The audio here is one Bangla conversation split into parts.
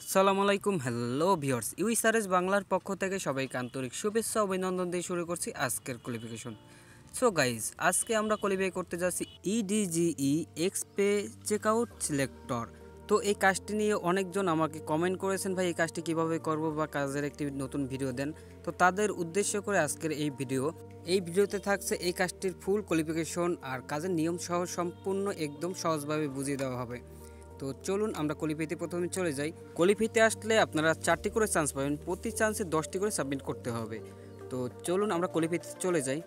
আসসালামু আলাইকুম, হ্যালো ভিউয়ার্স, ইউএসআরএস বাংলার পক্ষ থেকে সবাইকে আন্তরিক শুভেচ্ছা অভিনন্দন দিয়ে শুরু করছি আজকের কোয়ালিফিকেশন। সো গাইজ, আজকে আমরা কোয়ালিফাই করতে যাচ্ছি ইডিজিই এক্সপে চেকআউট সিলেক্টর। তো এই কাজটি নিয়ে অনেকজন আমাকে কমেন্ট করেছেন, ভাই এই কাজটি কীভাবে করব বা কাজের একটি নতুন ভিডিও দেন। তো তাদের উদ্দেশ্য করে আজকের এই ভিডিওতে থাকছে এই কাজটির ফুল কোয়ালিফিকেশন আর কাজের নিয়ম সহ সম্পূর্ণ একদম সহজভাবে বুঝিয়ে দেওয়া হবে। তো চলুন আমরা কোয়ালিফাইতে প্রথমে চলে যাই। কোয়ালিফাইতে আসলে আপনারা 4টি করে চান্স পাবেন, প্রতি চান্সে 10টি করে সাবমিট করতে হবে। তো চলুন আমরা কোয়ালিফাইতে চলে যাই।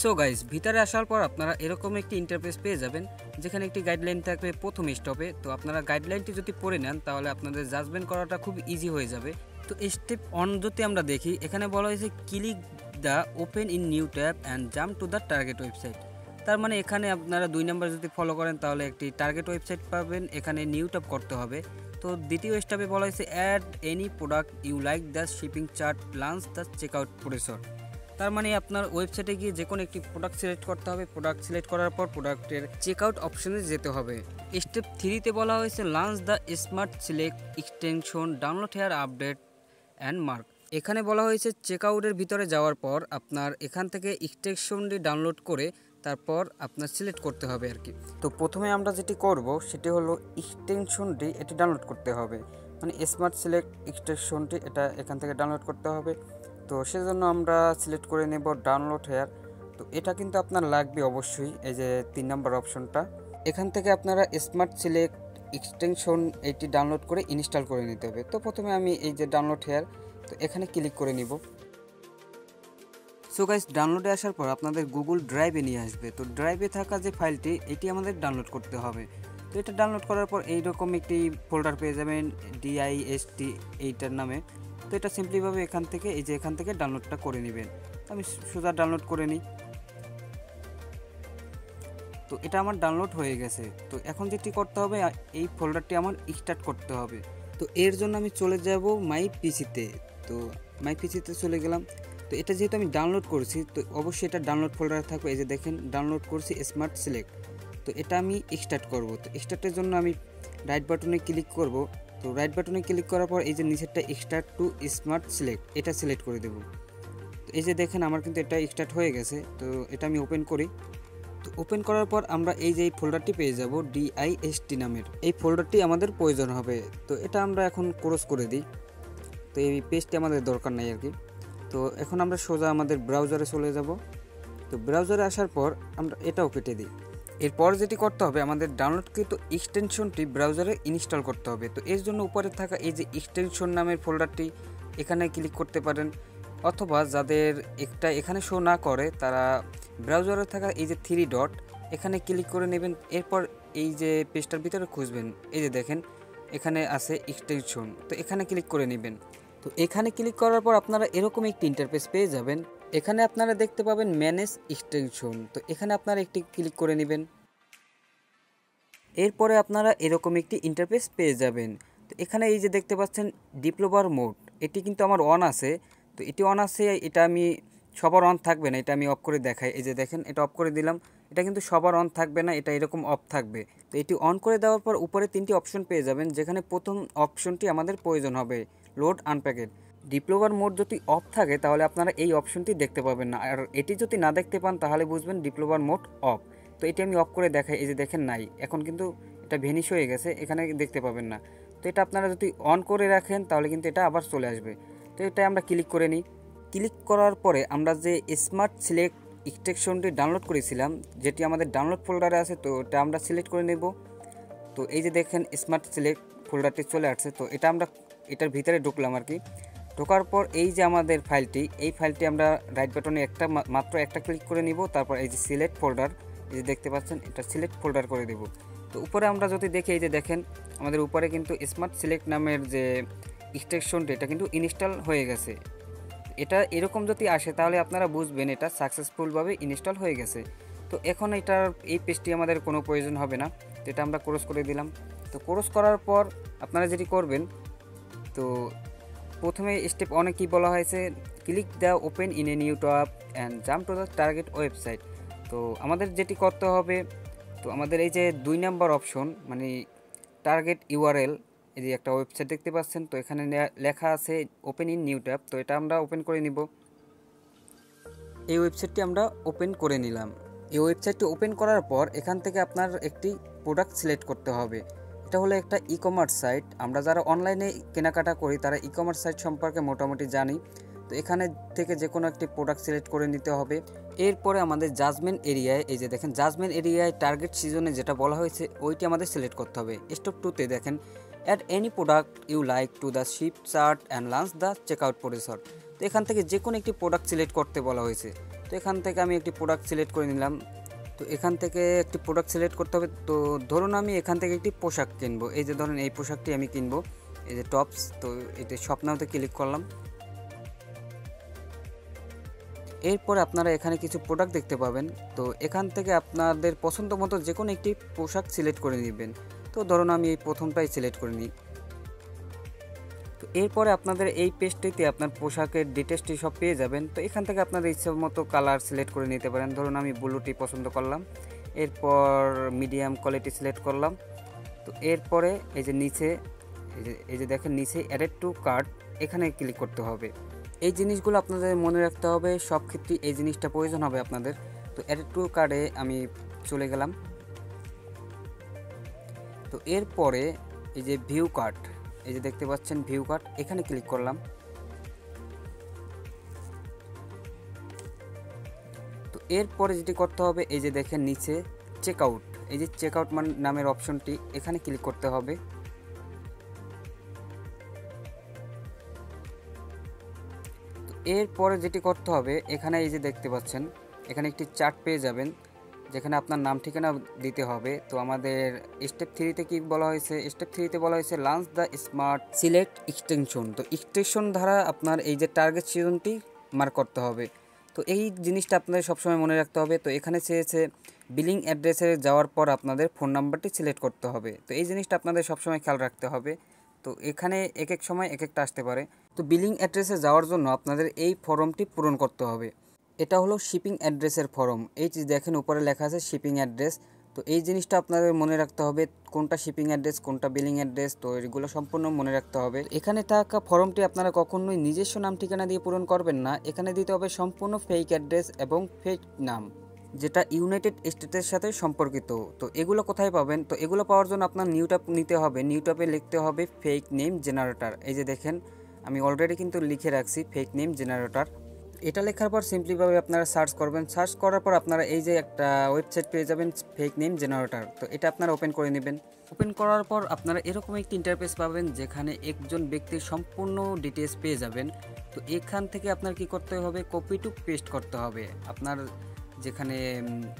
সো গাইস, ভিতরে আসার পর আপনারা এরকম একটি ইন্টারফেস পেয়ে যাবেন, যেখানে একটি গাইডলাইন থাকবে প্রথম স্টপে। তো আপনারা গাইডলাইনটি যদি পড়ে নেন তাহলে আপনাদের জাজমেন্ট করাটা খুব ইজি হয়ে যাবে। তো স্টেপ 1 যদি আমরা দেখি, এখানে বলা হয়েছে click the open in new tab and jump to the target website. তার মানে এখানে আপনারা 2 নাম্বার যদি ফলো করেন তাহলে একটি টার্গেট ওয়েবসাইট পাবেন, এখানে নিউ ট্যাব করতে হবে। তো দ্বিতীয় স্টেপে বলা হয়েছে add any product you like the shipping chart launch the checkout processor. তার মানে আপনার ওয়েবসাইটে গিয়ে যে কোনো একটি প্রোডাক্ট সিলেক্ট করতে হবে, প্রোডাক্ট সিলেক্ট করার পর প্রোডাক্টের চেকআউট অপশনে যেতে হবে। স্টেপ 3তে বলা হয়েছে launch the smart select extension download here update and mark. এখানে বলা হয়েছে চেকআউটের ভিতরে যাওয়ার পর আপনার এখান থেকে এক্সটেনশনটি ডাউনলোড করে তারপর আপনার সিলেক্ট করতে হবে আর কি। তো প্রথমে আমরা যেটি করব সেটি হলো এক্সটেনশনটি এটি ডাউনলোড করতে হবে, মানে স্মার্ট সিলেক্ট এক্সটেনশনটি এটা এখান থেকে ডাউনলোড করতে হবে। তো সেজন্য আমরা সিলেক্ট করে নেব ডাউনলোড হেয়ার। তো এটা কিন্তু আপনার লাগবে অবশ্যই, এই যে 3 নাম্বার অপশনটা, এখান থেকে আপনারা স্মার্ট সিলেক্ট এক্সটেনশন এটি ডাউনলোড করে ইনস্টল করে নিতে হবে। তো প্রথমে আমি এই যে ডাউনলোড হেয়ার, তো এখানে ক্লিক করে নিব। সো গাইস, ডাউনলোডে আসার পর আপনাদের গুগল ড্রাইভে নিয়ে আসবে। তো ড্রাইভে থাকা যে ফাইলটি এটি আমাদের ডাউনলোড করতে হবে। তো এটা ডাউনলোড করার পর এইরকম একটি ফোল্ডার পেয়ে যাবেন DIST এইটার নামে। তো এটা সিম্পলিভাবে এখান থেকে ডাউনলোডটা করে নেবেন। আমি সোজা ডাউনলোড করে নিই। তো এটা আমার ডাউনলোড হয়ে গেছে। তো এখন যেটি করতে হবে, এই ফোল্ডারটি আমার এক্সট্রাক্ট করতে হবে। তো এর জন্য আমি চলে যাব মাই পিসিতে। তো মাই পিসিতে চলে গেলাম। তো এটা যেহেতু আমি ডাউনলোড করছি, তো অবশ্যই এটা ডাউনলোড ফোল্ডারে থাকবে। এই যে দেখেন, ডাউনলোড করছি স্মার্ট সিলেক্ট। তো এটা আমি এক্সট্রাক্ট করব। তো এক্সট্রাক্টের জন্য আমি রাইট বাটনে ক্লিক করব। তো রাইট বাটনে ক্লিক করার পর এই যে নিচেরটা এক্সট্রাক্ট টু স্মার্ট সিলেক্ট, এটা সিলেক্ট করে দেব। তো এই যে দেখেন, আমার কিন্তু এটা এক্সট্রাক্ট হয়ে গেছে। তো এটা আমি ওপেন করি। তো ওপেন করার পর আমরা এই যে ফোল্ডারটি পেয়ে যাব DIST নামের, এই ফোল্ডারটি আমাদের প্রয়োজন হবে। তো এটা আমরা এখন ক্লোজ করে দিই। তো এই পেজটি আমাদের দরকার নাই আর কি। তো এখন আমরা সোজা আমাদের ব্রাউজারে চলে যাব। তো ব্রাউজারে আসার পর আমরা এটাও কেটে দিই। এরপর যেটি করতে হবে, আমাদের ডাউনলোডকৃত এক্সটেনশনটি ব্রাউজারে ইনস্টল করতে হবে। তো এর জন্য উপরে থাকা এই যে এক্সটেনশন নামের ফোল্ডারটি, এখানে ক্লিক করতে পারেন, অথবা যাদের এখানে শো না করে তারা ব্রাউজারে থাকা এই যে 3 ডট এখানে ক্লিক করে নেবেন। এরপর এই যে পেজটার ভিতরে খুঁজবেন, এই যে দেখেন এখানে আছে এক্সটেনশন, তো এখানে ক্লিক করে নেবেন। তো এখানে ক্লিক করার পর আপনারা এরকম একটি ইন্টারফেস পেয়ে যাবেন। এখানে আপনারা দেখতে পাবেন ম্যানেজ এক্সটেনশন। তো এখানে আপনারা একটি ক্লিক করে নেবেন। এরপরে আপনারা এরকম একটি ইন্টারফেস পেয়ে যাবেন। তো এখানে এই যে দেখতে পাচ্ছেন ডিপ্লোভার মোড, এটি কিন্তু আমার অন আছে। তো এটি অন আছে, এটা আমি সবার অন থাকবে না, এটা আমি অফ করে দেখাই। এই যে দেখেন, এটা অফ করে দিলাম। এটা কিন্তু সবার অন থাকবে না, এটা এরকম অফ থাকবে। তো এটি অন করে দেওয়ার পর উপরে 3টি অপশন পেয়ে যাবেন, যেখানে প্রথম অপশনটি আমাদের প্রয়োজন হবে, লোড আনপ্যাকেট। ডিপ্লোভার মোড যদি অফ থাকে তাহলে আপনারা এই অপশনটি দেখতে পাবেন না, আর এটি যদি না দেখতে পান তাহলে বুঝবেন ডিপ্লোভার মোড অফ। তো এটি আমি অফ করে দেখাই, এই যে দেখেন নাই, এখন কিন্তু এটা ভেনিশ হয়ে গেছে, এখানে দেখতে পাবেন না। তো এটা আপনারা যদি অন করে রাখেন তাহলে কিন্তু এটা আবার চলে আসবে। তো এটা আমরা ক্লিক করে নিই। ক্লিক করার পরে আমরা যে স্মার্ট সিলেক্ট এক্সটেনশনটি ডাউনলোড করেছিলাম, যেটি আমাদের ডাউনলোড ফোল্ডারে আছে, তো এটা আমরা সিলেক্ট করে নেব। তো এই যে দেখেন স্মার্ট সিলেক্ট ফোল্ডারটি চলে আসছে। তো এটা আমরা এটার ভিতরে ঢুকলাম আর কি। ঢোকার পর এই যে আমাদের ফাইলটি, এই ফাইলটি আমরা রাইট বাটনে মাত্র একটা ক্লিক করে নিব। তারপর এই যে সিলেক্ট ফোল্ডার, এই যে দেখতে পাচ্ছেন, এটা সিলেক্ট ফোল্ডার করে দেব। তো উপরে আমরা যদি দেখি, এই যে দেখেন আমাদের উপরে কিন্তু স্মার্ট সিলেক্ট নামের যে এক্সটেনশনটি এটা কিন্তু ইনস্টল হয়ে গেছে। এটা এরকম যদি আসে তাহলে আপনারা বুঝবেন এটা সাকসেসফুলভাবে ইনস্টল হয়ে গেছে। তো এখন এই পেজটি আমাদের কোনো প্রয়োজন হবে না। তো এটা আমরা ক্লোজ করে দিলাম। তো ক্লোজ করার পর আপনারা যেটি করবেন, তো প্রথমে স্টেপ অনেক কী বলা হয়েছে, click the open in a new tab and jump to the target website. তো আমাদের যেটি করতে হবে, তো আমাদের এই যে 2 নাম্বার অপশন মানে টার্গেট ইউআরএল, এই যে একটা ওয়েবসাইট দেখতে পাচ্ছেন, তো এখানে লেখা আছে ওপেন ইন নিউ ট্যাব। তো এটা আমরা ওপেন করে নিব। এই ওয়েবসাইটটি আমরা ওপেন করে নিলাম। এই ওয়েবসাইটটি ওপেন করার পর এখান থেকে আপনার একটি প্রোডাক্ট সিলেক্ট করতে হবে। এটা হলো একটা ই কমার্স সাইট। আমরা যারা অনলাইনে কেনাকাটা করি তারা ই কমার্স সাইট সম্পর্কে মোটামুটি জানি। তো এখানে থেকে যে কোনো একটি প্রোডাক্ট সিলেক্ট করে নিতে হবে। এরপরে আমাদের জাজমেন্ট এরিয়ায়, এই যে দেখেন জাজমেন্ট এরিয়ায় টার্গেট সিজনে যেটা বলা হয়েছে ওইটি আমাদের সিলেক্ট করতে হবে। স্টেপ 2তে দেখেন add any product you like to the ship chart and launch the checkout processor. তো এখান থেকে যে কোনো একটি প্রোডাক্ট সিলেক্ট করতে বলা হয়েছে। তো এখান থেকে আমি একটি প্রোডাক্ট সিলেক্ট করে নিলাম। তো এখান থেকে একটি প্রোডাক্ট সিলেক্ট করতে হবে। তো ধরুন আমি এখান থেকে একটি পোশাক কিনবো, এই যে ধরুন এই পোশাকটি আমি কিনবো, এই যে টপস। তো এটা শপ নাওতে ক্লিক করলাম। এরপরে আপনারা এখানে কিছু প্রোডাক্ট দেখতে পাবেন। তো এখান থেকে আপনাদের পছন্দ মতো যে কোনো একটি পোশাক সিলেক্ট করে নেবেন। তো ধরুন আমি এই প্রথমটাই সিলেক্ট করে নিই। তো এরপরে আপনাদের এই পেজটিতে আপনার পোশাকের ডিটেলসটি সব পেয়ে যাবেন। তো এখান থেকে আপনাদের ইচ্ছা মতো কালার সিলেক্ট করে নিতে পারেন। ধরুন আমি ব্লুটি পছন্দ করলাম, এরপর মিডিয়াম কোয়ালিটি সিলেক্ট করলাম। তো এরপরে এই যে নিচে এই যে দেখেন নিচে অ্যাডেড টু কার্ট, এখানে ক্লিক করতে হবে। এই জিনিসগুলো আপনাদের মনে রাখতে হবে, সব ক্ষেত্রে এই জিনিসটা প্রয়োজন হবে আপনাদের। তো অ্যাডেড টু কার্টে আমি চলে গেলাম। তো এরপরে এই যে ভিউ কার্ট, এই যে দেখতে পাচ্ছেন ভিউ কার্ট, এখানে ক্লিক করলাম। তো এরপরে যেটি করতে হবে এই যে দেখেন নিচে চেকআউট, এই যে চেকআউট নামের অপশনটি, এখানে ক্লিক করতে হবে। তো এরপরে যেটি করতে হবে এখানে এই যে দেখতে পাচ্ছেন এখানে একটি চার্ট পেয়ে যাবেন যেখানে আপনার নাম ঠিকানা দিতে হবে। তো আমাদের স্টেপ 3তে কি বলা হয়েছে, স্টেপ 3তে বলা হয়েছে launch the smart select extension. তো এক্সটেনশন দ্বারা আপনার এই যে টার্গেট সিজনটি মার্ক করতে হবে। তো এই জিনিসটা আপনাদের সবসময় মনে রাখতে হবে। তো এখানে চেয়েছে বিলিং অ্যাড্রেসে যাওয়ার পর আপনাদের ফোন নাম্বারটি সিলেক্ট করতে হবে। তো এই জিনিসটা আপনাদের সবসময় খেয়াল রাখতে হবে। তো এখানে এক এক সময় এক একটা আসতে পারে। তো বিলিং অ্যাড্রেসে যাওয়ার জন্য আপনাদের এই ফর্মটি পূরণ করতে হবে। এটা হলো শিপিং অ্যাড্রেসের ফর্ম। এই যে দেখেন উপরে লেখা আছে শিপিং অ্যাড্রেস। তো এই জিনিসটা আপনাদের মনে রাখতে হবে, কোনটা শিপিং অ্যাড্রেস কোনটা বিলিং অ্যাড্রেস। তো এগুলো সম্পূর্ণ মনে রাখতে হবে। এখানে থাকা ফর্মটি আপনারা কখনোই নিজস্ব নাম ঠিকানা দিয়ে পূরণ করবেন না। এখানে দিতে হবে সম্পূর্ণ ফেক অ্যাড্রেস এবং ফেক নাম, যেটা ইউনাইটেড স্টেটের সাথে সম্পর্কিত। তো এগুলো কোথায় পাবেন? তো এগুলো পাওয়ার জন্য আপনার নিউ ট্যাব নিতে হবে। নিউ ট্যাবে লিখতে হবে ফেক নেম জেনারেটর। এই যে দেখেন আমি অলরেডি কিন্তু লিখে রাখছি ফেক নেম জেনারেটর। এটা লেখার পর সিম্পলিভাবে আপনারা সার্চ করবেন। সার্চ করার পর আপনারা এই যে একটা ওয়েবসাইট পেয়ে যাবেন ফেক নেম জেনারেটর। তো এটা আপনারা ওপেন করে নেবেন। ওপেন করার পর আপনারা এরকম একটি ইন্টারফেস পাবেন যেখানে একজন ব্যক্তির সম্পূর্ণ ডিটেলস পেয়ে যাবেন। তো এখান থেকে আপনার কি করতে হবে, কপি টু পেস্ট করতে হবে। আপনার যেখানে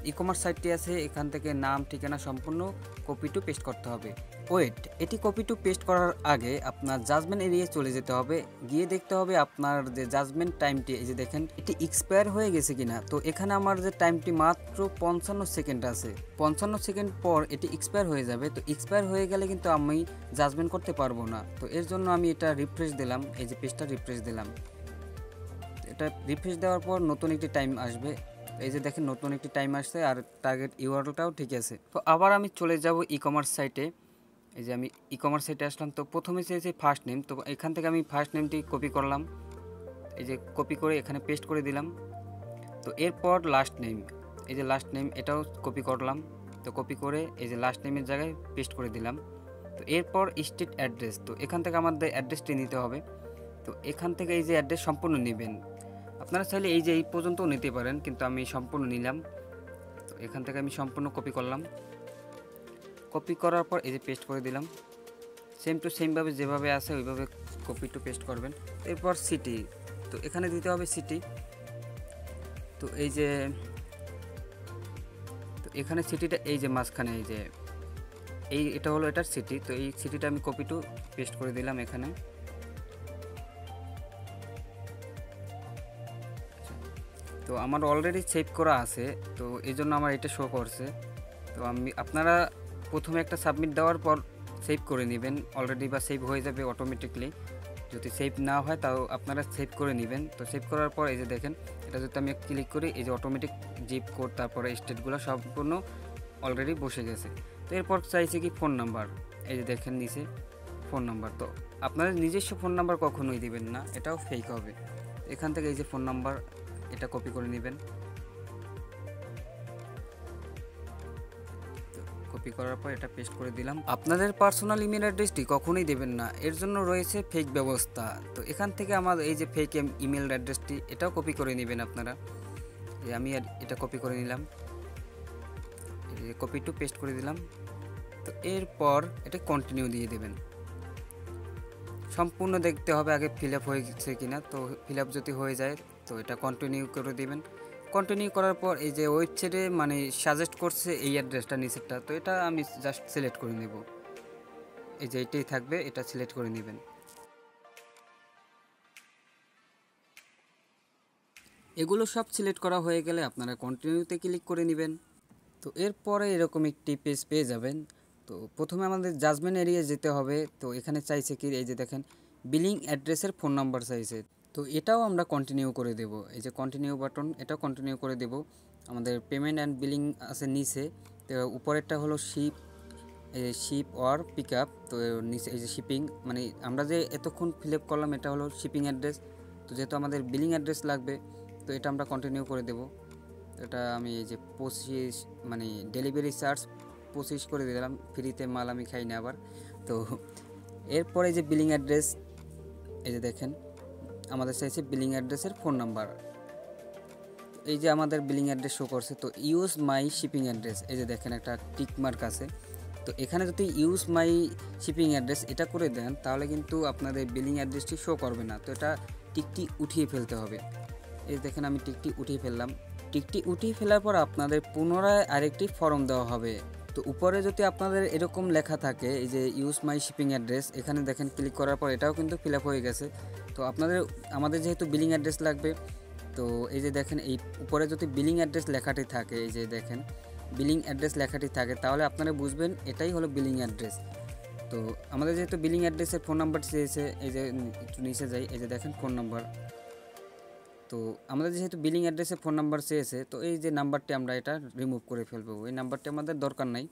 ই কমার্স সাইটটি আছে এখান থেকে নাম ঠিকানা সম্পূর্ণ কপি টু পেস্ট করতে হবে। ওয়েট, এটি কপি টু পেস্ট করার আগে আপনার জাজমেন্ট এরিয়ায় চলে যেতে হবে। গিয়ে দেখতে হবে আপনার যে জাজমেন্ট টাইমটি, এই যে দেখেন এটি এক্সপায়ার হয়ে গেছে কিনা। তো এখানে আমার যে টাইমটি মাত্র 55 সেকেন্ড আছে, 55 সেকেন্ড পর এটি এক্সপায়ার হয়ে যাবে। তো এক্সপায়ার হয়ে গেলে কিন্তু আমি জাজমেন্ট করতে পারবো না। তো এর জন্য আমি এটা রিফ্রেশ দিলাম, এই যে পেজটা রিফ্রেশ দিলাম। এটা রিফ্রেশ দেওয়ার পর নতুন একটি টাইম আসবে। এই যে দেখেন নতুন একটি টাইম আসছে আর টার্গেট ইউআরএলটাও ঠিক আছে। তো আবার আমি চলে যাব ই কমার্স সাইটে। এই যে আমি ই কমার্স সাইটে আসলাম। তো প্রথমে চেয়েছি ফার্স্ট নেম। তো এখান থেকে আমি ফার্স্ট নেমটি কপি করলাম, এই যে কপি করে এখানে পেস্ট করে দিলাম। তো এরপর লাস্ট নেম, এই যে লাস্ট নেম এটাও কপি করলাম। তো কপি করে এই যে লাস্ট নেমের জায়গায় পেস্ট করে দিলাম। তো এরপর স্ট্রিট অ্যাড্রেস, তো এখান থেকে আমাদের অ্যাড্রেসটি নিতে হবে। তো এখান থেকে এই যে অ্যাড্রেস সম্পূর্ণ নেবেন। আপনারা চাইলে এই যে এই পর্যন্তও নিতে পারেন, কিন্তু আমি সম্পূর্ণ নিলাম। তো এখান থেকে আমি সম্পূর্ণ কপি করলাম। কপি করার পর এই যে পেস্ট করে দিলাম। সেম টু সেমভাবে যেভাবে আছে ওইভাবে কপি টু পেস্ট করবেন। এরপর সিটি, তো এখানে দিতে হবে সিটি। তো এই যে তো এখানে সিটিটা এই যে মাঝখানে এই যে এটা হলো এটার সিটি। তো এই সিটিটা আমি কপি টু পেস্ট করে দিলাম এখানে। তো আমার অলরেডি সেভ করা আছে, তো এই জন্য আমার এটা শো করছে। তো আপনারা প্রথমে একটা সাবমিট দেওয়ার পর সেভ করে নেবেন অলরেডি, বা সেভ হয়ে যাবে অটোমেটিকলি। যদি সেভ না হয় তাও আপনারা সেভ করে নেবেন। তো সেভ করার পর এই যে দেখেন এটা যদি আমি ক্লিক করি এই যে অটোমেটিক জিপ কোড তারপরে স্টেটগুলো সম্পূর্ণ অলরেডি বসে গেছে। তো এরপর চাইছে কি ফোন নাম্বার, এই যে দেখেন নিচে ফোন নাম্বার। তো আপনাদের নিজস্ব ফোন নাম্বার কখনোই দিবেন না, এটাও ফেক হবে। এখান থেকে এই যে ফোন নাম্বার, এটা কপি করে নেবেন। কপি করার পর এটা পেস্ট করে দিলাম। আপনাদের পার্সোনাল ইমেল অ্যাড্রেসটি কখনোই দেবেন না, এর জন্য রয়েছে ফেক ব্যবস্থা। তো এখান থেকে আমার এই যে ফেক ইমেল অ্যাড্রেসটি, এটাও কপি করে নেবেন আপনারা। আমি এটা কপি করে নিলাম, কপি টু পেস্ট করে দিলাম। তো এরপর এটা কন্টিনিউ দিয়ে দেবেন। সম্পূর্ণ দেখতে হবে আগে ফিল আপ হয়েছে কিনা। তো ফিল আপ যদি হয়ে যায় তো এটা কন্টিনিউ করে দেবেন। কন্টিনিউ করার পর এই যে ওয়েবসাইটে মানে সাজেস্ট করছে এই অ্যাড্রেসটা নিচেরটা, তো এটা আমি জাস্ট সিলেক্ট করে নেব। এই যে এটাই থাকবে, এটা সিলেক্ট করে নেবেন। এগুলো সব সিলেক্ট করা হয়ে গেলে আপনারা কন্টিনিউতে ক্লিক করে নেবেন। তো এরপরে এরকম একটি পেজ পেয়ে যাবেন। তো প্রথমে আমাদের জাজমেন্ট এরিয়া যেতে হবে। তো এখানে চাইছে কি, এই যে দেখেন বিলিং অ্যাড্রেসের ফোন নাম্বার চাইছে। তো এটাও আমরা কন্টিনিউ করে দেব। এই যে কন্টিনিউ বাটন, এটাও কন্টিনিউ করে দেব। আমাদের পেমেন্ট অ্যান্ড বিলিং আছে নিচে। তো উপরেরটা হলো শিপ অর পিক আপ। তো নিচে এই যে শিপিং, মানে আমরা যে এতক্ষণ ফিল আপ করলাম এটা হলো শিপিং অ্যাড্রেস। তো যেহেতু আমাদের বিলিং অ্যাড্রেস লাগবে, তো এটা আমরা কন্টিনিউ করে দেব। এটা আমি এই যে 25 মানে ডেলিভারি চার্জ 25 করে দিলাম, ফ্রিতে মাল আমি খাই না আবার। তো এরপরে যে বিলিং অ্যাড্রেস, এই যে দেখেন আমাদের চাইছে বিলিং অ্যাড্রেসের ফোন নাম্বার। এই যে আমাদের বিলিং অ্যাড্রেস শো করছে। তো ইউজ মাই শিপিং অ্যাড্রেস, এই যে দেখেন একটা টিক মার্ক আছে। তো এখানে যদি ইউজ মাই শিপিং অ্যাড্রেস এটা করে দেন তাহলে কিন্তু আপনাদের বিলিং অ্যাড্রেসটি শো করবে না। তো এটা টিকটি উঠিয়ে ফেলতে হবে। এই দেখেন আমি টিকটি উঠিয়ে ফেললাম। টিকটি উঠিয়ে ফেলার পর আপনাদের পুনরায় আরেকটি ফর্ম দেওয়া হবে। তো উপরে যদি আপনাদের এরকম লেখা থাকে এই যে ইউজ মাই শিপিং অ্যাড্রেস, এখানে দেখেন ক্লিক করার পর এটাও কিন্তু ফিল আপ হয়ে গেছে। তো আমাদের যেহেতু বিলিং অ্যাড্রেস লাগবে, তো এই যে দেখেন এই উপরে যদি বিলিং অ্যাড্রেস লেখাটি থাকে, এই যে দেখেন বিলিং অ্যাড্রেস লেখাটি থাকে, তাহলে আপনারা বুঝবেন এটাই হলো বিলিং অ্যাড্রেস। তো আমাদের যেহেতু বিলিং অ্যাড্রেসের ফোন নাম্বার চেয়েছে, এই যে একটু নিচে যাই, এই যে দেখেন ফোন নাম্বার। তো আমাদের যেহেতু বিলিং অ্যাড্রেসে ফোন নাম্বার চেয়েছে, তো এই যে নাম্বারটি আমরা এটা রিমুভ করে ফেলবো। এই নাম্বারটি আমাদের দরকার নাই,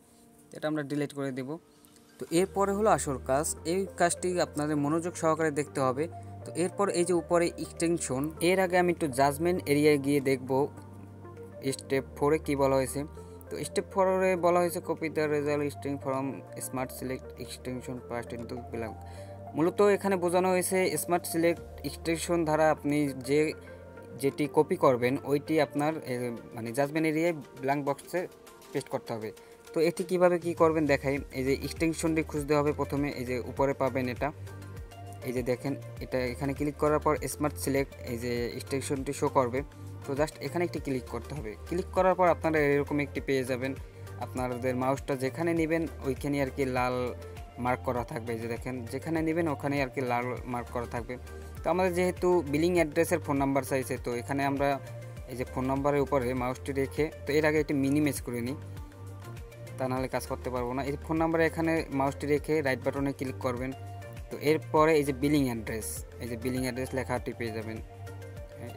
এটা আমরা ডিলিট করে দেব। তো এরপরে হলো আসল কাজ, এই কাজটি আপনাদের মনোযোগ সহকারে দেখতে হবে। তো এরপর এই যে উপরে এক্সটেনশন, এর আগে আমি একটু জাজমেন্ট এরিয়ায় গিয়ে দেখব স্টেপ 4-এ কী বলা হয়েছে। তো স্টেপ 4-এ বলা হয়েছে copy the result string from smart select extension past into blank. মূলত এখানে বোঝানো হয়েছে স্মার্ট সিলেক্ট এক্সটেনশন দ্বারা আপনি যেটি কপি করবেন ওইটি আপনার মানে জাজমেন্ট এরিয়ায় ব্ল্যাঙ্ক বক্সে পেস্ট করতে হবে। তো এটি কিভাবে কি করবেন দেখাই। এই যে এক্সটেনশনটি খুঁজতে হবে প্রথমে, এই যে উপরে পাবেন এটা, এই যে দেখেন এটা এখানে ক্লিক করার পর স্মার্ট সিলেক্ট এই যে এক্সটেনশনটি শো করবে। তো জাস্ট এখানে একটি ক্লিক করতে হবে। ক্লিক করার পর আপনারা এরকম একটি পেয়ে যাবেন। আপনাদের মাউসটা যেখানে নেবেন ওইখানে আর কি লাল মার্ক করা থাকবে। এই যে দেখেন যেখানে নেবেন ওখানে আর কি লাল মার্ক করা থাকবে। তো আমাদের যেহেতু বিলিং অ্যাড্রেসের ফোন নাম্বার চাইছে, তো এখানে আমরা এই যে ফোন নাম্বারের উপরে মাউসটি রেখে, তো এর আগে একটি মিনিমাইজ করে নিই, তা নাহলে কাজ করতে পারবো না। এই ফোন নাম্বারে এখানে মাউসটি রেখে রাইট বাটনে ক্লিক করবেন। তো এরপরে এই যে বিলিং অ্যাড্রেস, এই যে বিলিং অ্যাড্রেস লেখাটি পেয়ে যাবেন।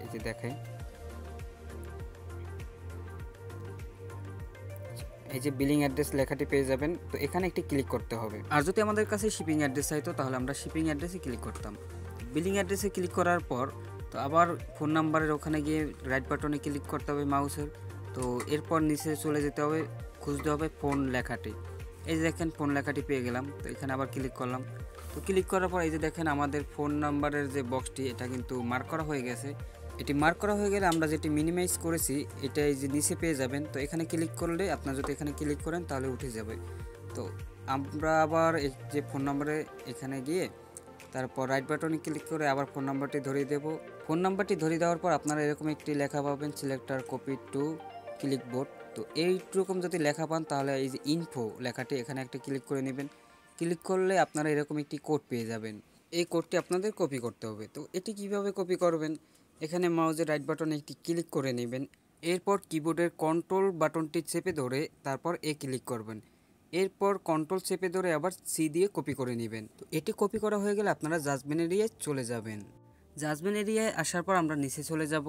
এই যে দেখেন এই যে বিলিং অ্যাড্রেস লেখাটি পেয়ে যাবেন। তো এখানে একটি ক্লিক করতে হবে। আর যদি আমাদের কাছে শিপিং অ্যাড্রেস চাইতো তাহলে আমরা শিপিং অ্যাড্রেসে ক্লিক করতাম। বিলিং অ্যাড্রেসে ক্লিক করার পর তো আবার ফোন নাম্বারের ওখানে গিয়ে রাইট বাটনে ক্লিক করতে হবে মাউসের। তো এরপর নিচে চলে যেতে হবে, খুঁজতে হবে ফোন লেখাটি। এই যে দেখেন ফোন লেখাটি পেয়ে গেলাম। তো এখানে আবার ক্লিক করলাম। তো ক্লিক করার পর এই যে দেখেন আমাদের ফোন নাম্বারের যে বক্সটি এটা কিন্তু মার্ক করা হয়ে গেছে। এটি মার্ক করা হয়ে গেলে আমরা যেটি মিনিমাইজ করেছি এটা এই যে নিচে পেয়ে যাবেন। তো এখানে ক্লিক করলে আপনারা যদি এখানে ক্লিক করেন তাহলে উঠে যাবে। তো আমরা আবার এই যে ফোন নাম্বারে এখানে গিয়ে তারপর রাইট বাটনে ক্লিক করে আবার ফোন নাম্বারটি ধরিয়ে দেব। ফোন নাম্বারটি ধরিয়ে দেওয়ার পর আপনারা এরকম একটি লেখা পাবেন, সিলেক্টার কপি টু ক্লিকবোর্ড। তো এইরকম যদি লেখা পান তাহলে এই যে ইনফো লেখাটি এখানে একটা ক্লিক করে নেবেন। ক্লিক করলে আপনারা এরকম একটি কোড পেয়ে যাবেন। এই কোডটি আপনাদের কপি করতে হবে। তো এটি কিভাবে কপি করবেন, এখানে মাউসের রাইট বাটনে একটি ক্লিক করে নেবেন। এরপর কিবোর্ডের কন্ট্রোল বাটনটি চেপে ধরে তারপর ক্লিক করবেন। এরপর কন্ট্রোল চেপে ধরে আবার সি দিয়ে কপি করে নেবেন। তো এটি কপি করা হয়ে গেলে আপনারা জাজমেন্ট এরিয়ায় চলে যাবেন। জাজমেন্ট এরিয়ায় আসার পর আমরা নিচে চলে যাব।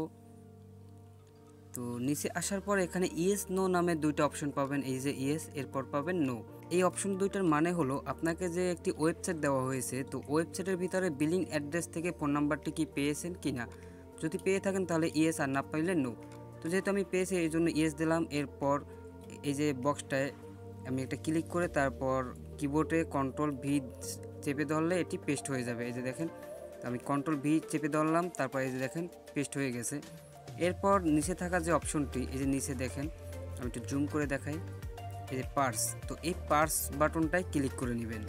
তো নিচে আসার পর এখানে ইয়েস নো নামে দুইটা অপশন পাবেন, এই যে ইয়েস, এরপর পাবেন নো। এই অপশন দুইটার মানে হলো আপনাকে যে একটি ওয়েবসাইট দেওয়া হয়েছে, তো ওয়েবসাইটের ভিতরে বিলিং অ্যাড্রেস থেকে ফোন নাম্বারটি কি পেয়েছেন কি না। যদি পেয়ে থাকেন তাহলে ইয়েস, আর না পাইলে নো। তো যেহেতু আমি পেয়েছি এই জন্য ইয়েস দিলাম। এরপর এই যে বক্সটায় আমি একটা ক্লিক করে তারপর কিবোর্ডে কন্ট্রোল ভি চেপে ধরলে এটি পেস্ট হয়ে যাবে। এই যে দেখেন, আমি কন্ট্রোল ভি চেপে ধরলাম, তারপর এই যে দেখেন পেস্ট হয়ে গেছে। এরপর নিচে থাকা যে অপশনটি, এই যে নিচে দেখেন, আমি একটু জুম করে দেখাই, এই যে পার্স, তো এই পার্স বাটনটায় ক্লিক করে নেবেন।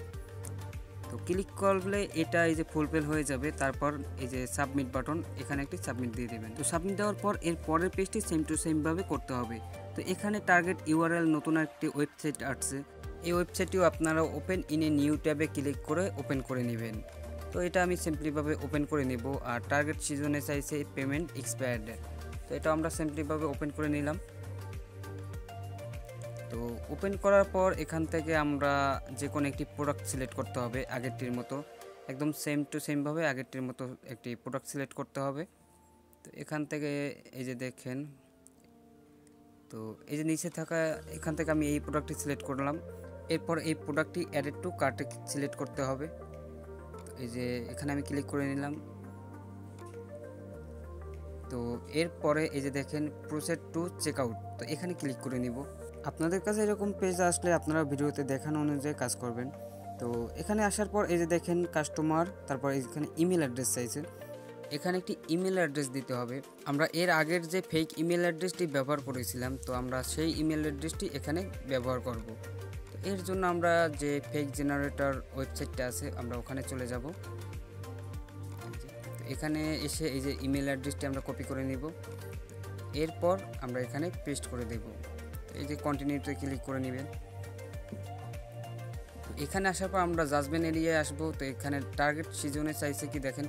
তো ক্লিক করলে এটা এই যে ফুলফিল হয়ে যাবে। তারপর এই যে সাবমিট বাটন, এখানে একটি সাবমিট দিয়ে দেবেন। তো সাবমিট দেওয়ার পর এর পরের পেজটি সেম টু সেমভাবে করতে হবে। তো এখানে টার্গেট ইউআরএল নতুন একটি ওয়েবসাইট আসছে, এই ওয়েবসাইটটিও আপনারা ওপেন ইন এ নিউ ট্যাবে ক্লিক করে ওপেন করে নেবেন। তো এটা আমি সিম্পলিভাবে ওপেন করে নেব। আর টার্গেট সিজনে চাইছে পেমেন্ট এক্সপায়ার্ড, তো এটা আমরা সিম্পলিভাবে ওপেন করে নিলাম। তো ওপেন করার পর এখান থেকে আমরা যে কোনো একটি প্রোডাক্ট সিলেক্ট করতে হবে আগেরটির মতো, একদম সেম টু সেমভাবে আগেরটির মতো একটি প্রোডাক্ট সিলেক্ট করতে হবে। তো এখান থেকে এই যে দেখেন, তো এই যে নিচে থাকা এখান থেকে আমি এই প্রোডাক্টটি সিলেক্ট করলাম। এরপর এই প্রোডাক্টটি অ্যাডেড টু কার্টে সিলেক্ট করতে হবে। এই যে এখানে আমি ক্লিক করে নিলাম। তো এরপরে এই যে দেখেন প্রসেড টু চেক আউট, তো এখানে ক্লিক করে নিব। আপনাদের কাছে এরকম পেজ আসলে আপনারা ভিডিওতে দেখানো অনুযায়ী কাজ করবেন। তো এখানে আসার পর এই যে দেখেন কাস্টমার, তারপর এখানে ইমেল অ্যাড্রেস চাইছে, এখানে একটি ইমেল অ্যাড্রেস দিতে হবে। আমরা এর আগের যে ফেক ইমেল অ্যাড্রেসটি ব্যবহার করেছিলাম, তো আমরা সেই ইমেল অ্যাড্রেসটি এখানে ব্যবহার করব। তো এর জন্য আমরা যে ফেক জেনারেটর ওয়েবসাইটটা আছে আমরা ওখানে চলে যাব। এখানে এসে এই যে ইমেল অ্যাড্রেসটি আমরা কপি করে নিব। এরপর আমরা এখানে পেস্ট করে দেব। এই যে কন্টিনিউতে ক্লিক করে নেবেন। এখানে আসার পর আমরা জাজমেন্ট এরিয়ায় আসবো। তো এখানে টার্গেট সিজনে চাইছে কি দেখেন,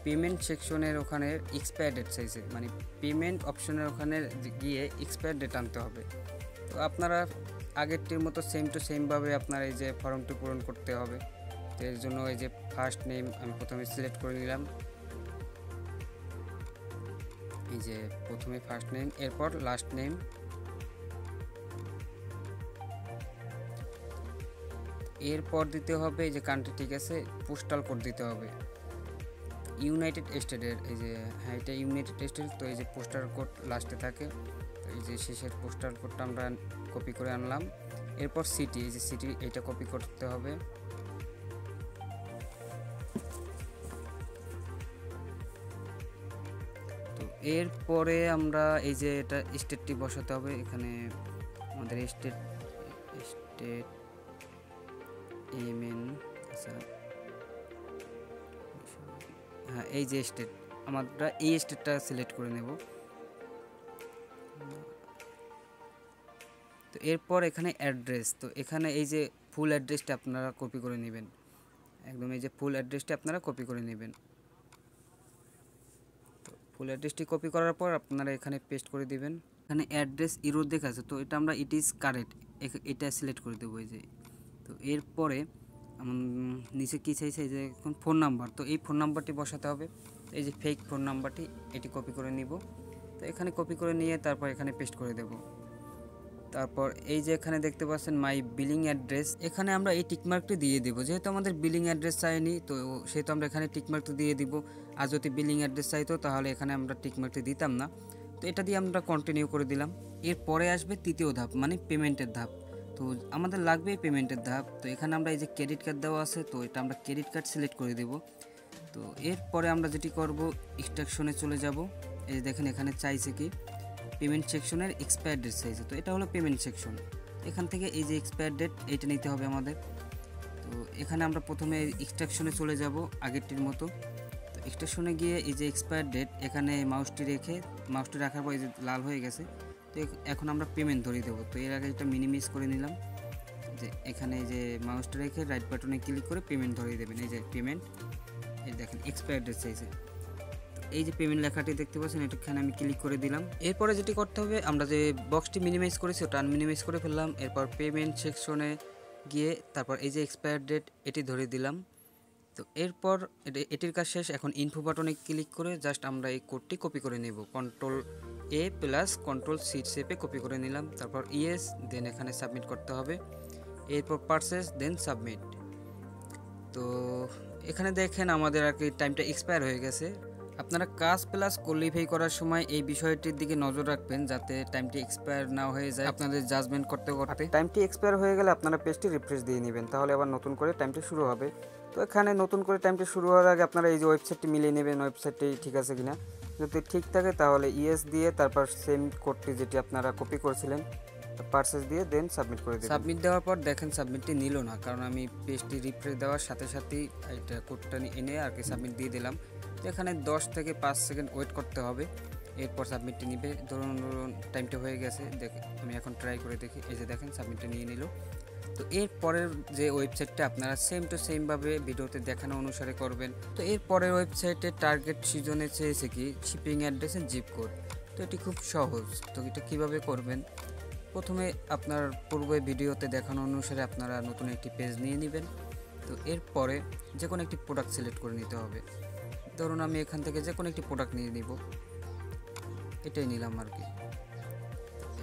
পেমেন্ট সেকশনের ওখানে এক্সপায়ার ডেট চাইছে, মানে পেমেন্ট অপশনের ওখানে গিয়ে এক্সপায়ার ডেট আনতে হবে। তো আপনারা আগেরটির মতো সেম টু সেমভাবে আপনার এই যে ফর্মটি পূরণ করতে হবে। তো এর জন্য এই যে ফার্স্ট নেম আমি প্রথমে সিলেক্ট করে নিলাম, এই যে প্রথমে ফার্স্ট নেম, এরপর লাস্ট নেম, এরপর দিতে হবে এই যে কান্ট্রি, ঠিক আছে, পোস্টাল কোড দিতে হবে ইউনাইটেড স্টেটের, এই যে হ্যাঁ এটা ইউনাইটেড স্টেট। তো এই যে পোস্টাল কোড লাস্টে থাকে, তো এই যে শেষের পোস্টাল কোডটা আমরা কপি করে আনলাম। এরপর সিটি, এই যে সিটি এটা কপি করতে হবে। তো এরপরে আমরা এই যে এটা স্টেটটি বসাতে হবে, এখানে আমাদের স্টেট এমএন, আচ্ছা হ্যাঁ এই যে স্টেট, আমরা এই স্টেটটা সিলেক্ট করে নেব। তো এরপর এখানে অ্যাড্রেস, তো এখানে এই যে ফুল অ্যাড্রেসটা আপনারা কপি করে নেবেন, একদম এই যে ফুল অ্যাড্রেসটা আপনারা কপি করে নেবেন। তো ফুল অ্যাড্রেসটি কপি করার পর আপনারা এখানে পেস্ট করে দিবেন। এখানে অ্যাড্রেস ইরোর দেখাচ্ছে, তো এটা আমরা ইট ইজ কারেক্ট এটা সিলেক্ট করে দেবো। এই যে তো এরপরে নিচে কী চাইছে, এই যে ফোন নাম্বার, তো এই ফোন নাম্বারটি বসাতে হবে। এই যে ফেক ফোন নাম্বারটি এটি কপি করে নিব। তো এখানে কপি করে নিয়ে তারপর এখানে পেস্ট করে দেব। তারপর এই যে এখানে দেখতে পাচ্ছেন মাই বিলিং অ্যাড্রেস, এখানে আমরা এই টিকমার্কটি দিয়ে দিব। যেহেতু আমাদের বিলিং অ্যাড্রেস চাইনি, তো সেহেতু আমরা এখানে টিকমার্কটি দিয়ে দিব। আর যদি বিলিং অ্যাড্রেস চাইতো তাহলে এখানে আমরা টিকমার্কটি দিতাম না। তো এটা দিয়ে আমরা কন্টিনিউ করে দিলাম। এরপরে আসবে তৃতীয় ধাপ, মানে পেমেন্টের ধাপ। তো আমাদের লাগবে পেমেন্টের ধাপ। তো এখানে আমরা এই যে ক্রেডিট কার্ড দেওয়া আছে, তো এটা আমরা ক্রেডিট কার্ড সিলেক্ট করে দেব। তো এরপরে আমরা যেটি করব, ইনস্ট্রাকশনে চলে যাব। এই যে দেখেন এখানে চাইছে কি পেমেন্ট সেকশনের এক্সপায়ার ডেট চাইছে, তো এটা হলো পেমেন্ট সেকশন। এখান থেকে এই যে এক্সপায়ার ডেট এইটা নিতে হবে আমাদের। তো এখানে আমরা প্রথমে ইনস্ট্রাকশনে চলে যাব আগেরটির মতো। তো ইনস্ট্রাকশনে গিয়ে এই যে এক্সপায়ার ডেট এখানে মাউসটি রাখার পর এই যে লাল হয়ে গেছে। তো এখন আমরা পেমেন্ট ধরিয়ে দেবো। তো এর আগে এটা মিনিমাইজ করে নিলাম, যে এখানে এই যে মাউসটা রেখে রাইট বাটনে ক্লিক করে পেমেন্ট ধরিয়ে দেবেন। এই যে পেমেন্ট, এই দেখেন এক্সপায়ার ডেট চাইছে, এই যে পেমেন্ট লেখাটি দেখতে পাচ্ছেন এখানে আমি ক্লিক করে দিলাম। এরপরে যেটি করতে হবে, আমরা যে বক্সটি মিনিমাইজ করেছি ওটা আনমিনিমাইজ করে ফেললাম। এরপর পেমেন্ট সেকশনে গিয়ে তারপর এই যে এক্সপায়ার ডেট এটি ধরে দিলাম। তো এরপর এটির কাজ শেষ। এখন ইনফো বাটনে ক্লিক করে জাস্ট আমরা এই কোডটি কপি করে নেব, কন্ট্রোল এ প্লাস কন্ট্রোল সি শেপে কপি করে নিলাম, তারপর ইয়েস, দেন এখানে সাবমিট করতে হবে, এরপর পারচেস, দেন সাবমিট। তো এখানে দেখেন আমাদের আর কি টাইমটা এক্সপায়ার হয়ে গেছে। আপনারা কাজ প্লাস কোয়ালিফাই করার সময় এই বিষয়টির দিকে নজর রাখবেন যাতে টাইমটি এক্সপায়ার না হয়ে যায় আপনাদের জাজমেন্ট করতে করতে। টাইমটি এক্সপায়ার হয়ে গেলে আপনারা পেজটি রিফ্রেশ দিয়ে নেবেন, তাহলে আবার নতুন করে টাইমটি শুরু হবে। তো এখানে নতুন করে টাইমটি শুরু হওয়ার আগে আপনারা এই যে ওয়েবসাইটটি মিলিয়ে নেবেন, ওয়েবসাইটটি ঠিক আছে কিনা। যদি ঠিক থাকে তাহলে ইয়েস দিয়ে তারপর সেম কোডটি যেটি আপনারা কপি করেছিলেন পারচেস দিয়ে দেন সাবমিট করে দেবেন। সাবমিট দেওয়ার পর দেখেন সাবমিটটি নিল না, কারণ আমি পেজটি রিফ্রেশ দেওয়ার সাথে সাথেই এটা কোডটা এনে আর কি সাবমিট দিয়ে দিলাম। তো এখানে 10 থেকে 5 সেকেন্ড ওয়েট করতে হবে, এরপর সাবমিটটি নিবে। ধরুন টাইমটা হয়ে গেছে, আমি এখন ট্রাই করে দেখি। এই যে দেখেন সাবমিটটা নিয়ে নিল। তো এর পরের যে ওয়েবসাইটটা আপনারা সেম টু সেমভাবে ভিডিওতে দেখানো অনুসারে করবেন। তো এর পরের ওয়েবসাইটে টার্গেট সিজনে চেয়েছে কি shipping address and zip code. তো এটি খুব সহজ। তো এটা কীভাবে করবেন, প্রথমে আপনার পূর্বে ভিডিওতে দেখানো অনুসারে আপনারা নতুন একটি পেজ নিয়ে নেবেন। তো এরপরে যে কোনো একটি প্রোডাক্ট সিলেক্ট করে নিতে হবে। ধরুন আমি এখান থেকে যে কোনো একটি প্রোডাক্ট নিয়ে নিব, এটাই নিলাম আর কি।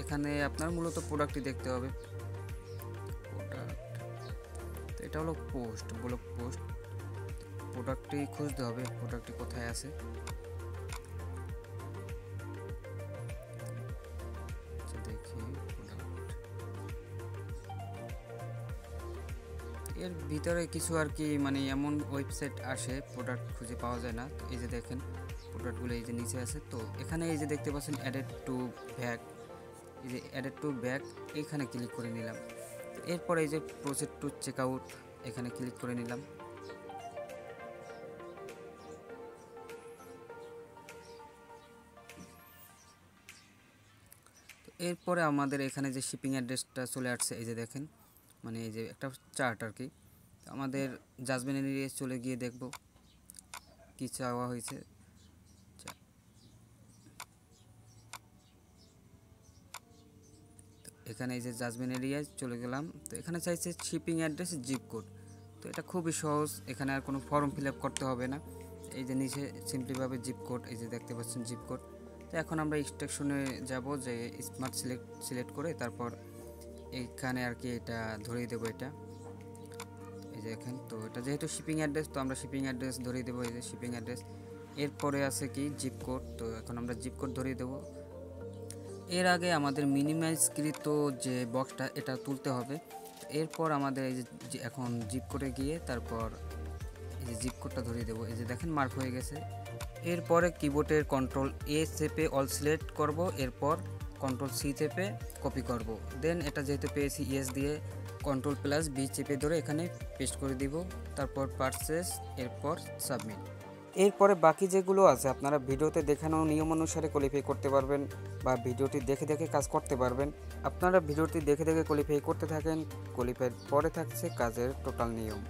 এখানে আপনার মূলত প্রোডাক্টটি দেখতে হবে। প্রোডাক্ট, তো এটা হলো পোস্ট, ব্লগ পোস্ট। প্রোডাক্টটি খুঁজতে হবে, প্রোডাক্টটি কোথায় আছে। দেখি এর ভিতরে কিছু আর কি মানে এমন ওয়েবসাইট আসে প্রোডাক্ট খুঁজে পাওয়া যায় না। তো এই যে দেখেন প্রোডাক্টগুলো এই যে নিচে আছে। তো এখানে এই যে দেখতে পাচ্ছেন অ্যাডেড টু ব্যাগ, এই যে অ্যাডেড টু ব্যাগ এইখানে ক্লিক করে নিলাম। এরপরে এই যে প্রসিড টু চেক আউট, এখানে ক্লিক করে নিলাম। তো এরপরে আমাদের এখানে যে শিপিং অ্যাড্রেসটা চলে আসছে, এই যে দেখেন মানে এই যে একটা চার্ট আর কি। আমাদের জাজমেন্ট এরিয়ায় চলে গিয়ে দেখব কি চাওয়া হয়েছে। এখানে এই যে জাজমেন্ট এরিয়ায় চলে গেলাম। তো এখানে চাইছে শিপিং অ্যাড্রেস জিপ কোড। তো এটা খুবই সহজ, এখানে আর কোনো ফর্ম ফিল আপ করতে হবে না। এই যে নিচে সিম্পলিভাবে জিপ কোড, এই যে দেখতে পাচ্ছেন জিপ কোড। তো এখন আমরা ইনস্ট্রাকশনে যাব, যে স্মার্ট সিলেক্ট করে তারপর এইখানে আর কি এটা ধরিয়ে দেবো এটা। এই যে দেখেন, তো এটা যেহেতু শিপিং অ্যাড্রেস, তো আমরা শিপিং অ্যাড্রেস ধরিয়ে দেবো। এই যে শিপিং অ্যাড্রেস, এরপরে আছে কি জিপ কোড। তো এখন আমরা জিপ কোড ধরিয়ে দেবো। এর আগে আমাদের মিনিমাইজকৃত যে বক্সটা এটা তুলতে হবে। এরপর আমাদের এই যে এখন জিপ কোডে গিয়ে তারপর এই যে জিপ কোডটা ধরিয়ে দেবো। এই যে দেখেন মার্ক হয়ে গেছে। এরপরে কিবোর্ডের কন্ট্রোল এ চেপে অল সিলেক্ট করব, এরপর কন্ট্রোল সি চেপে কপি করব। দেন এটা যেহেতু পেয়েছি ইয়েস দিয়ে কন্ট্রোল প্লাস বি চেপে ধরে এখানে পেস্ট করে দিব, তারপর পারচেস, এরপর সাবমিট। এরপরে বাকি যেগুলো আছে আপনারা ভিডিওতে দেখানো নিয়ম অনুসারে কোয়ালিফাই করতে পারবেন বা ভিডিওটি দেখে দেখে কাজ করতে পারবেন। আপনারা ভিডিওটি দেখে দেখে কোয়ালিফাই করতে থাকেন। কোয়ালিফাইয়ের পরে থাকছে কাজের টোটাল নিয়ম।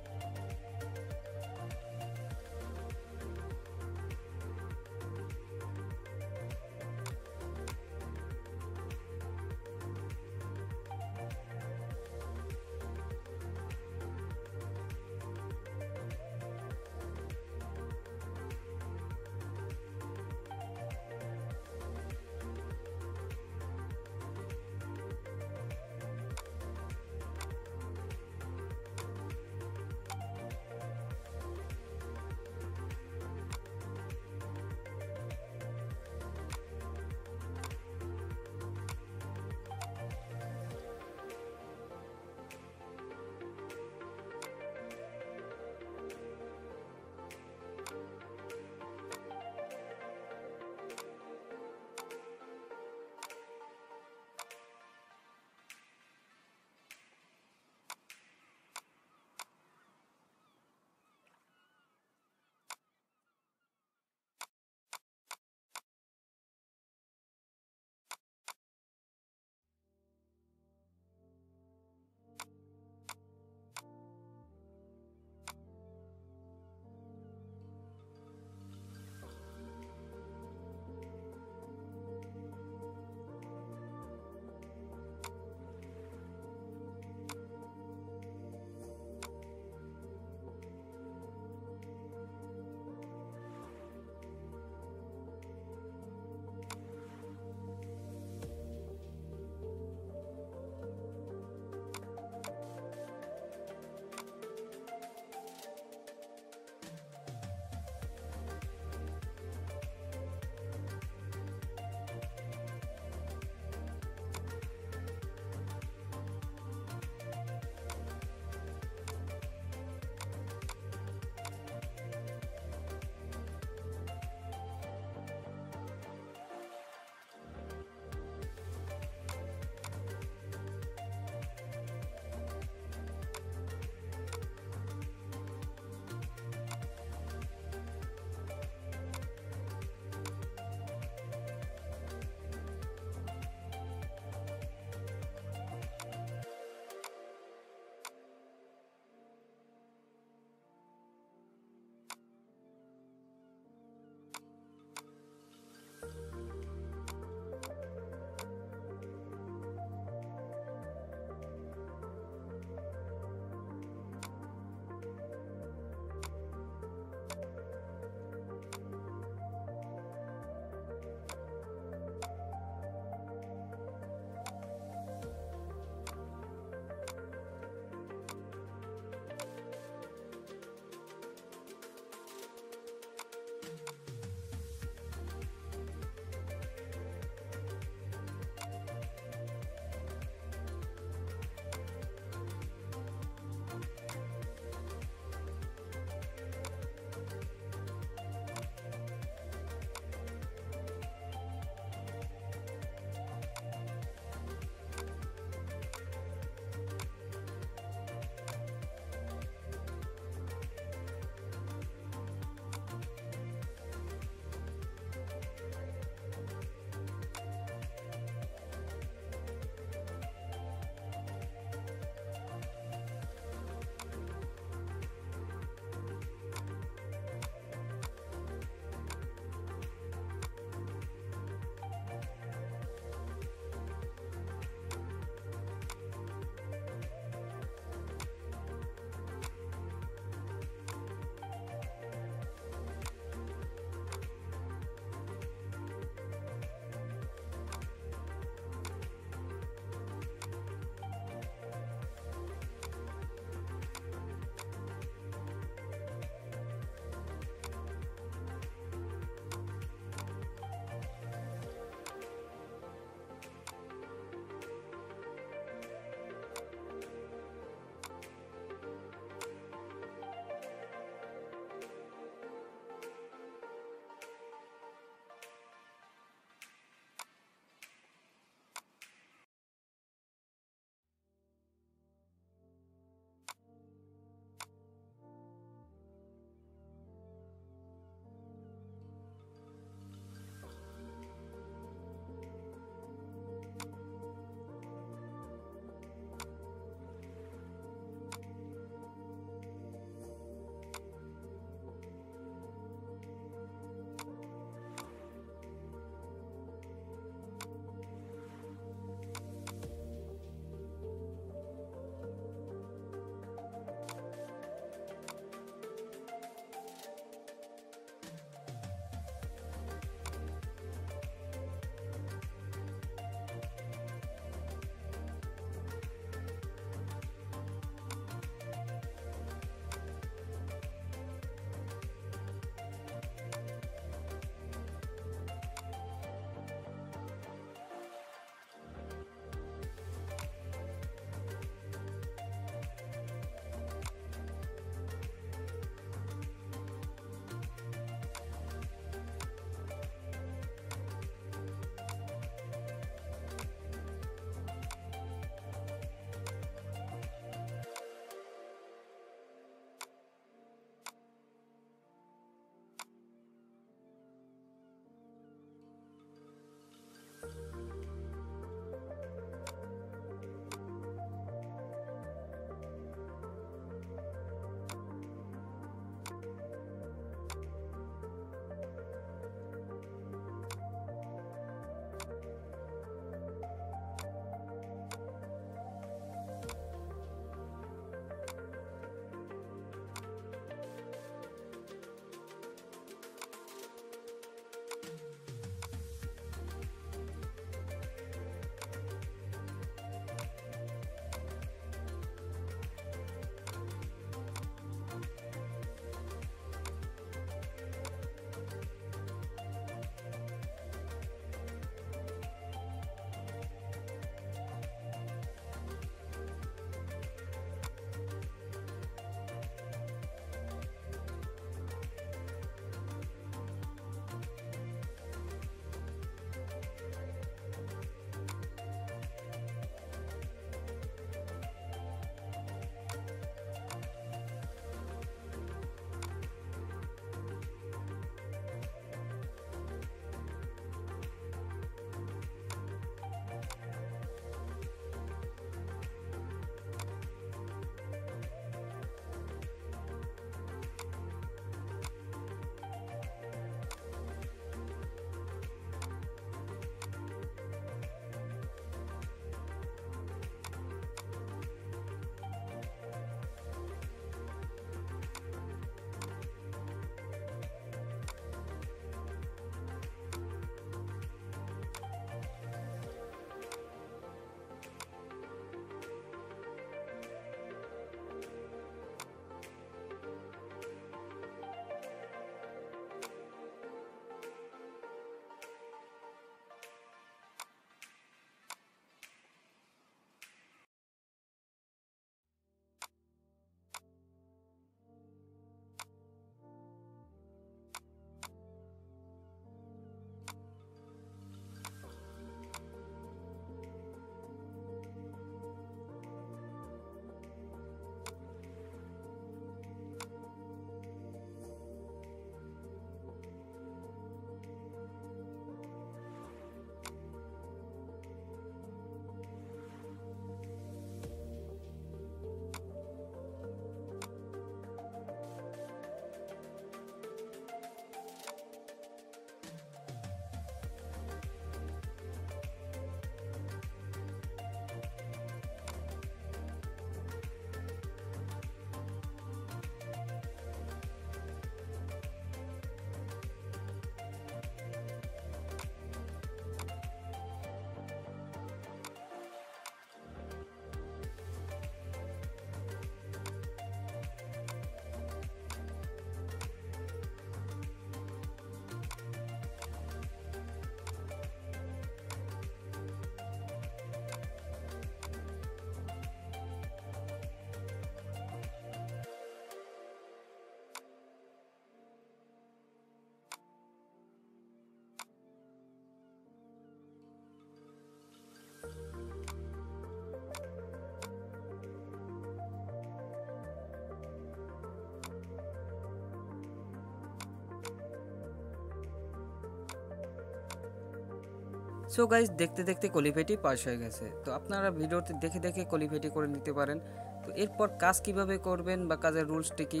সো গাইজ দেখতে দেখতে কোয়ালিফাইটি পাস হয়ে গেছে। তো আপনারা ভিডিওতে দেখে দেখে কোয়ালিফাইটি করে নিতে পারেন। তো এরপর কাজ কিভাবে করবেন বা কাজের রুলসটি কি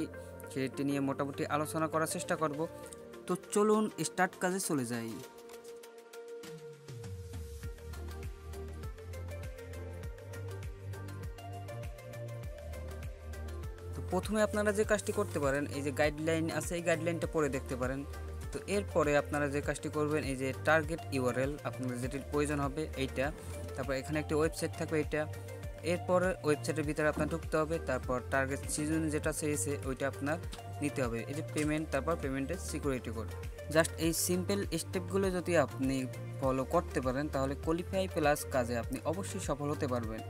সেটি নিয়ে মোটামুটি আলোচনা করার চেষ্টা করব। তো চলুন স্টার্ট কাজে চলে যাই। তো প্রথমে আপনারা যে কাজটি করতে পারেন, এই যে গাইডলাইন আছে এই গাইডলাইনটা পড়ে দেখতে পারেন। তো এরপরে আপনারা যে কাজটি করবেন, এই যে টার্গেট ইউআরএল আপনাদের যেটির প্রয়োজন হবে এইটা, তারপর এখানে একটি ওয়েবসাইট থাকবে এইটা, এরপরে ওয়েবসাইটের ভিতরে আপনার ঢুকতে হবে, তারপর টার্গেট সিজন যেটা চেয়েছে ওইটা আপনার নিতে হবে, এই যে পেমেন্ট, তারপর পেমেন্টের সিকিউরিটি কোড। জাস্ট এই সিম্পল স্টেপগুলো যদি আপনি ফলো করতে পারেন তাহলে কোয়ালিফাই প্লাস কাজে আপনি অবশ্যই সফল হতে পারবেন।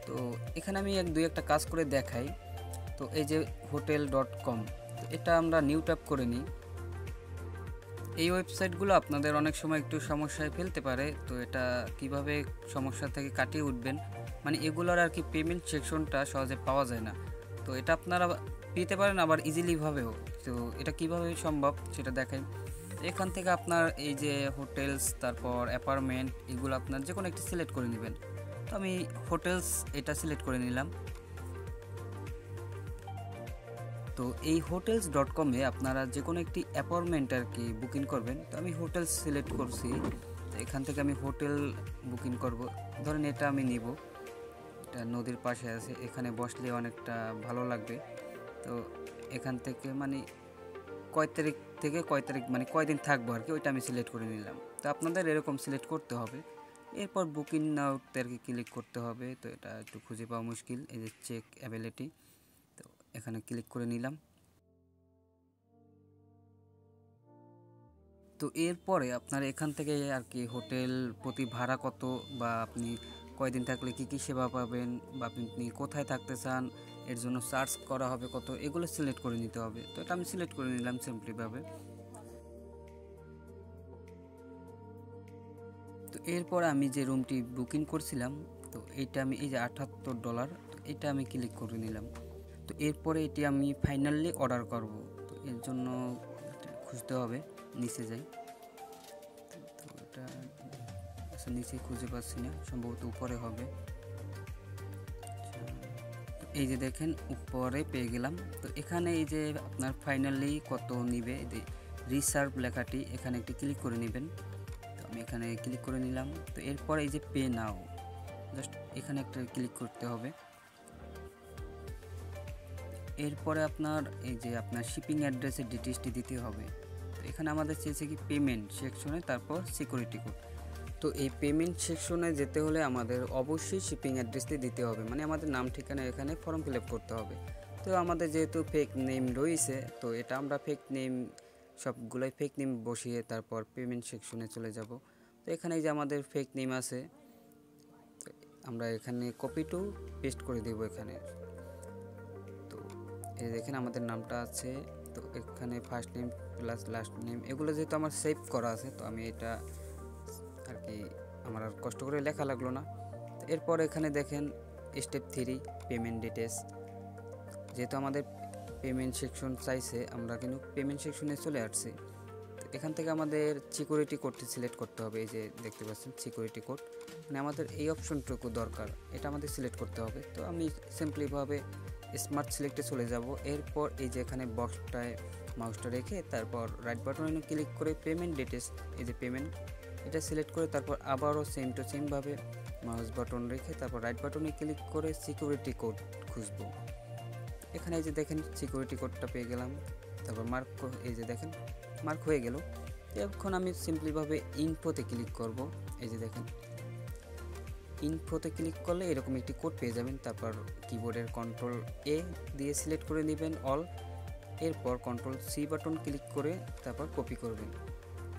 তো এখানে আমি দুই একটা কাজ করে দেখাই। তো এই যে hotel.com, এটা আমরা নিউ ট্যাপ করে নিই। এই ওয়েবসাইটগুলো আপনাদের অনেক সময় একটু সমস্যায় ফেলতে পারে। তো এটা কিভাবে সমস্যা থেকে কাটিয়ে উঠবেন, মানে এগুলোর আর কি পেমেন্ট সেকশনটা সহজে পাওয়া যায় না। তো এটা আপনারা পেতে পারেন আবার ইজিলিভাবেও। তো এটা কিভাবে সম্ভব সেটা দেখাই। এখান থেকে আপনার এই যে হোটেলস, তারপর অ্যাপার্টমেন্ট, এগুলো আপনার যে কোনো একটি সিলেক্ট করে নেবেন। তো আমি হোটেলস এটা সিলেক্ট করে নিলাম। তো এই hotels.com-এ আপনারা যে কোনো একটি অ্যাপার্টমেন্ট আর কি বুকিং করবেন। তো আমি হোটেলস সিলেক্ট করছি। তো এখান থেকে আমি হোটেল বুকিং করব। ধরেন এটা আমি নিব, এটা নদীর পাশে আছে, এখানে বসলে অনেকটা ভালো লাগবে। তো এখান থেকে মানে কয় তারিখ থেকে কয় তারিখ মানে কয়দিন থাকবো আর কি, ওইটা আমি সিলেক্ট করে নিলাম। তো আপনাদের এরকম সিলেক্ট করতে হবে। এরপর বুকিং নাওতে আর কি ক্লিক করতে হবে। তো এটা একটু খুঁজে পাওয়া মুশকিল, এই যে চেক অ্যাবিলিটি, তো এখানে ক্লিক করে নিলাম। তো এরপরে আপনার এখান থেকে আর কি হোটেল প্রতি ভাড়া কত, বা আপনি কয়দিন থাকলে কি কি সেবা পাবেন, বা আপনি কোথায় থাকতে চান, এর জন্য সার্চ করা হবে কত, এগুলো সিলেক্ট করে নিতে হবে। তো এটা আমি সিলেক্ট করে নিলাম সিম্পলিভাবে। তো এরপর আমি যে রুমটি বুকিং করছিলাম, তো এইটা আমি এই যে $78, তো এটা আমি ক্লিক করে নিলাম। তো এরপরে এটি আমি ফাইনালি অর্ডার করব। তো এর জন্য খুঁজতে হবে, নিচে যাই। তো এটা নিচে খুঁজে পাচ্ছি না, সম্ভবত উপরে হবে। এই যে দেখেন উপরে পেয়ে গেলাম। তো এখানে এই যে আপনার ফাইনালি কত নিবে, যে রিসার্ভ লেখাটি এখানে একটি ক্লিক করে নেবেন। তো আমি এখানে ক্লিক করে নিলাম। তো এরপর এই যে পে নাও, জাস্ট এখানে একটা ক্লিক করতে হবে। এরপরে আপনার এই যে আপনার শিপিং অ্যাড্রেসের ডিটেলসটি দিতে হবে। তো এখানে আমাদের চেয়েছে কি পেমেন্ট সেকশনে, তারপর সিকিউরিটি কোড। তো এই পেমেন্ট সেকশনে যেতে হলে আমাদের অবশ্যই শিপিং অ্যাড্রেসটি দিতে হবে, মানে আমাদের নাম ঠিকানা এখানে ফর্ম ফিল আপ করতে হবে। তো আমাদের যেহেতু ফেক নেম রয়েছে, তো এটা আমরা ফেক নেম সবগুলোই ফেক নেম বসিয়ে তারপর পেমেন্ট সেকশনে চলে যাব। তো এখানে যে আমাদের ফেক নেম আছে, তো আমরা এখানে কপি টু পেস্ট করে দেব এখানে। তো এই দেখেন আমাদের নামটা আছে। তো এখানে first name plus last name, এগুলো যেহেতু আমার সেভ করা আছে, তো আমি এটা আর কি আমার আর কষ্ট করে লেখা লাগলো না। তো এরপর এখানে দেখেন স্টেপ 3 পেমেন্ট ডিটেলস, যেহেতু আমাদের পেমেন্ট সেকশন চাইছে আমরা কিন্তু পেমেন্ট সেকশনে চলে আসছি। তো এখান থেকে আমাদের সিকিউরিটি কোডটি সিলেক্ট করতে হবে। এই যে দেখতে পাচ্ছেন সিকিউরিটি কোড, মানে আমাদের এই অপশনটুকু দরকার, এটা আমাদের সিলেক্ট করতে হবে। তো আমি সিম্পলিভাবে স্মার্ট সিলেক্টে চলে যাব। এরপর এই যে এখানে বক্সটায় মাউসটা রেখে তারপর রাইট বাটনে ক্লিক করে পেমেন্ট ডিটেলস, এই যে পেমেন্ট এটা সিলেক্ট করে তারপর আবারও সেম টু সেমভাবে মাউস বাটন রেখে তারপর রাইট বাটনে ক্লিক করে সিকিউরিটি কোড খুঁজবো। এখানে এই যে দেখেন সিকিউরিটি কোডটা পেয়ে গেলাম। তারপর মার্ক, এই যে দেখেন মার্ক হয়ে গেল। এখন আমি সিম্পলিভাবে ইনফোতে ক্লিক করব। এই যে দেখেন ইনফোতে ক্লিক করলে এরকম একটি কোড পেয়ে যাবেন। তারপর কিবোর্ডের কন্ট্রোল এ দিয়ে সিলেক্ট করে নেবেন অল, এরপর কন্ট্রোল সি বাটন ক্লিক করে তারপর কপি করবেন।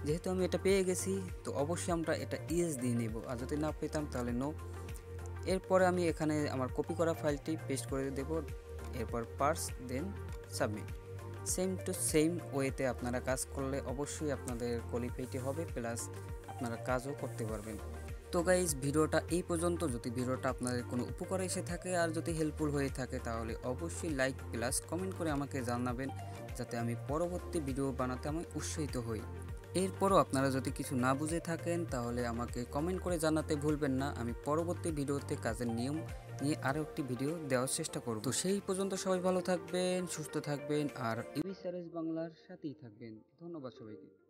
যেহেতু আমি এটা পেয়ে গেছি, তো অবশ্যই আমরা এটা ইয়েস দিয়ে নেব, আর যদি না পেতাম তাহলে নো। এরপরে আমি এখানে আমার কপি করা ফাইলটি পেস্ট করে দেব, এরপর parse then submit. Same to same ওয়েতে আপনারা কাজ করলে অবশ্যই আপনাদের কোয়ালিফাইটি হবে, প্লাস আপনারা কাজও করতে পারবেন। তো গাইজ ভিডিওটা এই পর্যন্ত। যদি ভিডিওটা আপনাদের কোনো উপকারে এসে থাকে আর যদি হেল্পফুল হয়ে থাকে তাহলে অবশ্যই লাইক প্লাস কমেন্ট করে আমাকে জানাবেন, যাতে আমি পরবর্তী ভিডিও বানাতে আমি উৎসাহিত হই। এরপরও আপনারা যদি কিছু না বুঝে থাকেন তাহলে আমাকে কমেন্ট করে জানাতে ভুলবেন না। আমি পরবর্তী ভিডিওতে কাজের নিয়ম নিয়ে আরও একটি ভিডিও দেওয়ার চেষ্টা করব। তো সেই পর্যন্ত সবাই ভালো থাকবেন, সুস্থ থাকবেন আর ইউএসআরএস বাংলার সাথেই থাকবেন। ধন্যবাদ সবাইকে।